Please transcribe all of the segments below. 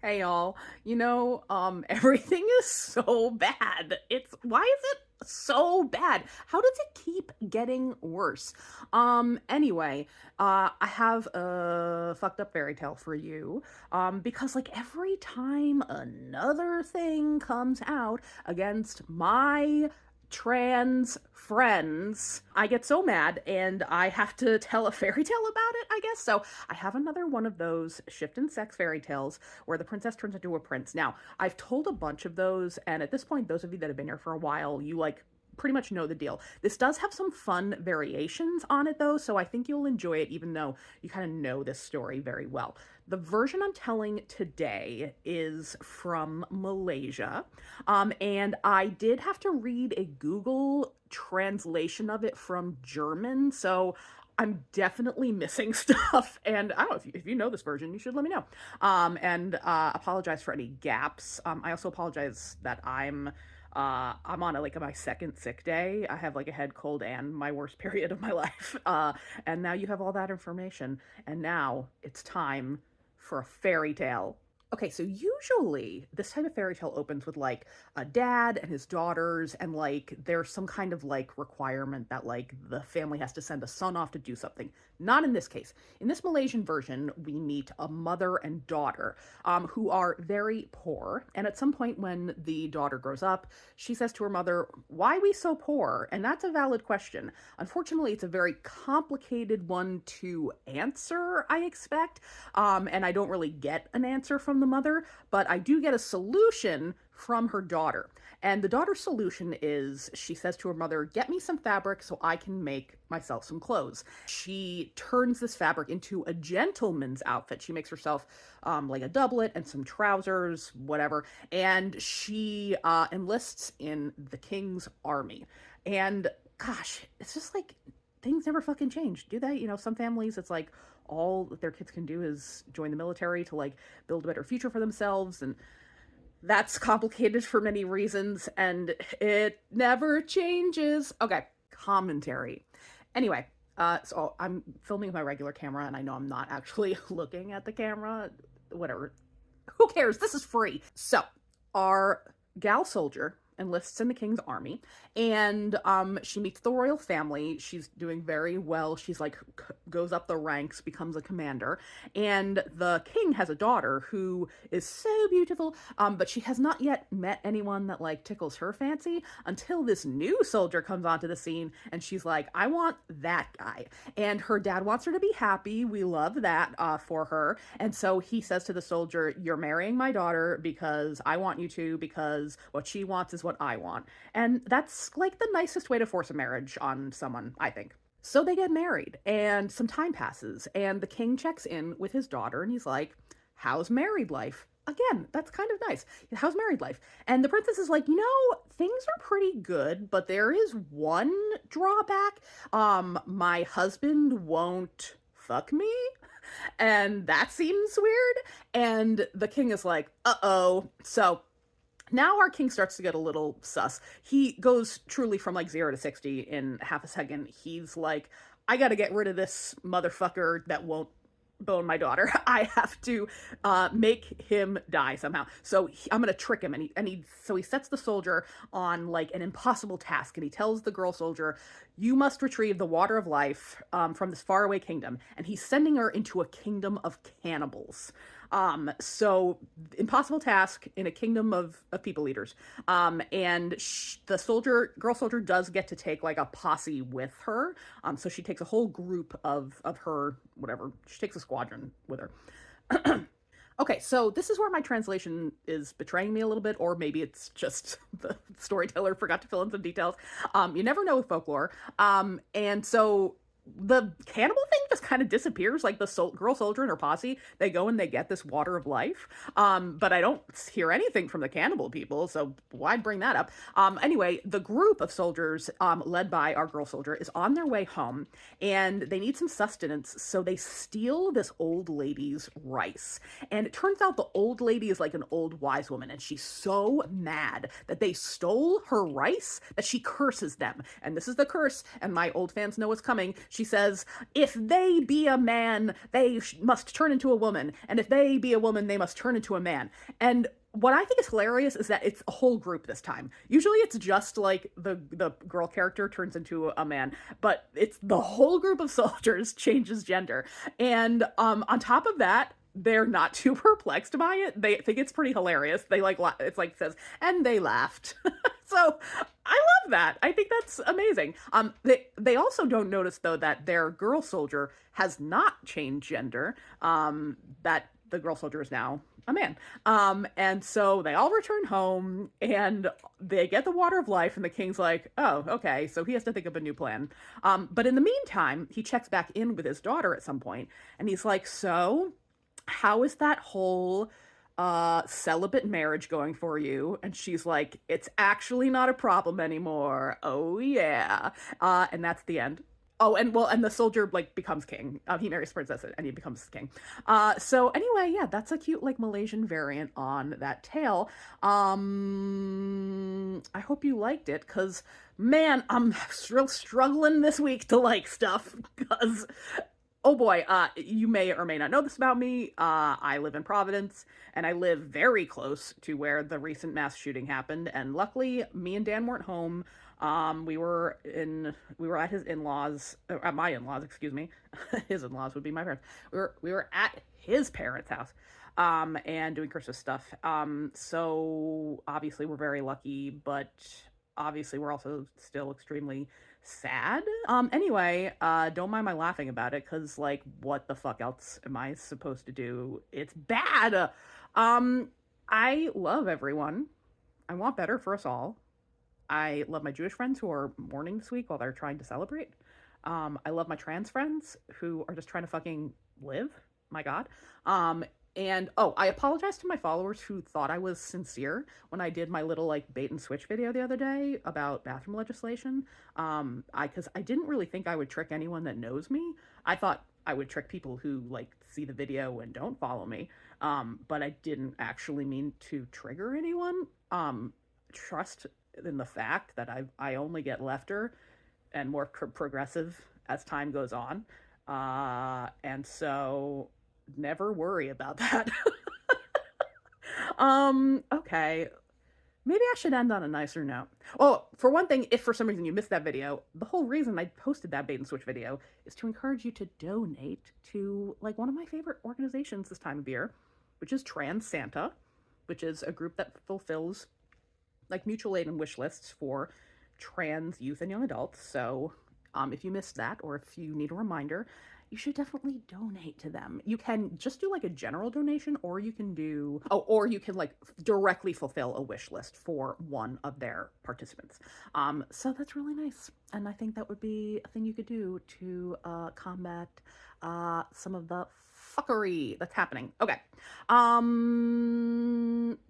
Hey y'all, everything is so bad. Why is it so bad? How does it keep getting worse? Anyway, I have a fucked up fairy tale for you. Because like every time another thing comes out against my trans friends, I get so mad and I have to tell a fairy tale about it, I guess. So I have another one of those shift in sex fairy tales where the princess turns into a prince. Now, I've told a bunch of those, and at this point, those of you that have been here for a while, you pretty much know the deal. This does have some fun variations on it though, so I think you'll enjoy it even though you kind of know this story very well. The version I'm telling today is from Malaysia, and I did have to read a Google translation of it from German, so I'm definitely missing stuff, and I don't know if you know this version, you should let me know. And apologize for any gaps. I also apologize that I'm on my second sick day. I have like a head cold and my worst period of my life. And now you have all that information, and now it's time for a fairy tale. Okay, so usually this type of fairy tale opens with like a dad and his daughters, and like there's some kind of like requirement that like the family has to send a son off to do something. Not in this case. In this Malaysian version, we meet a mother and daughter who are very poor. And at some point, when the daughter grows up, she says to her mother, "Why we so poor?" And that's a valid question. Unfortunately, it's a very complicated one to answer, I expect. And I don't really get an answer from the mother, but I do get a solution from her daughter. And the daughter's solution is she says to her mother, "Get me some fabric so I can make myself some clothes." She turns this fabric into a gentleman's outfit. She makes herself like a doublet and some trousers, whatever, and she enlists in the king's army. And gosh, it's just like things never fucking change, do they? Some families, it's like all that their kids can do is join the military to like build a better future for themselves, and that's complicated for many reasons, and it never changes. Okay, commentary. Anyway, so I'm filming with my regular camera, and I know I'm not actually looking at the camera. Whatever. Who cares? This is free. So, our gal soldier enlists in the king's army, and she meets the royal family. She's doing very well. She's like goes up the ranks, becomes a commander, and the king has a daughter who is so beautiful, but she has not yet met anyone that like tickles her fancy until this new soldier comes onto the scene, and she's like, "I want that guy." And her dad wants her to be happy. We love that for her, and so he says to the soldier, "You're marrying my daughter because I want you to, because what she wants is what I want." And that's like the nicest way to force a marriage on someone, I think. So they get married, and some time passes, and the king checks in with his daughter, and he's like, "How's married life?" Again, that's kind of nice. "How's married life?" And the princess is like, things are pretty good, but there is one drawback. My husband won't fuck me, and that seems weird. And the king is like, "Uh-oh." So now our king starts to get a little sus. He goes truly from like 0 to 60 in half a second. He's like, "I gotta get rid of this motherfucker that won't bone my daughter. I have to make him die somehow. So I'm gonna trick him." So he sets the soldier on like an impossible task, and he tells the girl soldier, "You must retrieve the water of life from this faraway kingdom." And he's sending her into a kingdom of cannibals. So impossible task in a kingdom of people eaters. And the girl soldier does get to take like a posse with her. So she takes a whole group of her, whatever. She takes a squadron with her. Okay, so this is where my translation is betraying me a little bit, or maybe it's just the storyteller forgot to fill in some details. You never know with folklore. And so the cannibal thing just kind of disappears. Like the girl soldier and her posse, they go and they get this water of life. But I don't hear anything from the cannibal people, so why bring that up? Anyway, the group of soldiers, led by our girl soldier, is on their way home, and they need some sustenance, so they steal this old lady's rice. And it turns out the old lady is like an old wise woman, and she's so mad that they stole her rice that she curses them. And this is the curse, and my old fans know what's coming. She says, if they be a man, they must turn into a woman, and if they be a woman, they must turn into a man. And what I think is hilarious is that it's a whole group this time. Usually it's just like the girl character turns into a man, but it's the whole group of soldiers changes gender. And on top of that, they're not too perplexed by it. They think it's pretty hilarious. They like it's like says, and they laughed. So I love that. I think that's amazing. They also don't notice though that their girl soldier has not changed gender. That the girl soldier is now a man. And so they all return home and they get the water of life, and the king's like, oh, okay, so he has to think of a new plan. But in the meantime, he checks back in with his daughter at some point, and he's like, so how is that whole celibate marriage going for you? And she's like, it's actually not a problem anymore. Oh yeah. And that's the end. Oh, and well, and the soldier like becomes king. He marries princess and he becomes king. So anyway, yeah, that's a cute like Malaysian variant on that tale. I hope you liked it, because man, I'm real struggling this week to like stuff, because oh boy, you may or may not know this about me. I live in Providence, and I live very close to where the recent mass shooting happened. And luckily, me and Dan weren't home. We were at his in-laws, at my in-laws, excuse me. His in-laws would be my parents. We were at his parents' house, and doing Christmas stuff. So obviously we're very lucky, but obviously we're also still extremely sad. Anyway, don't mind my laughing about it, because like, what the fuck else am I supposed to do? It's bad. I love everyone. I want better for us all. I love my Jewish friends who are mourning this week while they're trying to celebrate. I love my trans friends who are just trying to fucking live. My God. And oh, I apologize to my followers who thought I was sincere when I did my little like bait and switch video the other day about bathroom legislation. Because I didn't really think I would trick anyone that knows me. I thought I would trick people who like see the video and don't follow me. But I didn't actually mean to trigger anyone. Trust in the fact that I only get lefter and more progressive as time goes on. And so never worry about that. Okay. Maybe I should end on a nicer note. Oh, for one thing, if for some reason you missed that video, the whole reason I posted that bait and switch video is to encourage you to donate to like one of my favorite organizations this time of year, which is Trans Santa, which is a group that fulfills like mutual aid and wish lists for trans youth and young adults. So if you missed that, or if you need a reminder, you should definitely donate to them. You can just do like a general donation, or you can do, or you can like directly fulfill a wish list for one of their participants. So that's really nice. And I think that would be a thing you could do to combat some of the fuckery that's happening. Okay.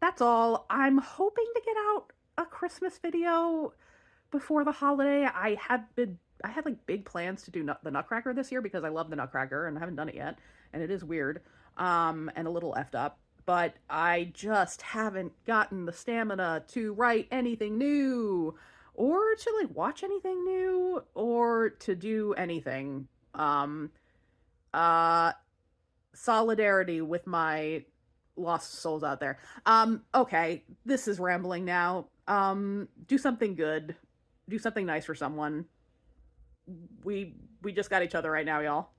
That's all. I'm hoping to get out a Christmas video before the holiday. I had like big plans to do the Nutcracker this year, because I love the Nutcracker and I haven't done it yet, and it is weird and a little effed up, but I just haven't gotten the stamina to write anything new, or to like watch anything new, or to do anything. Solidarity with my lost souls out there. Okay, this is rambling now. Do something good. Do something nice for someone. We just got each other right now, y'all.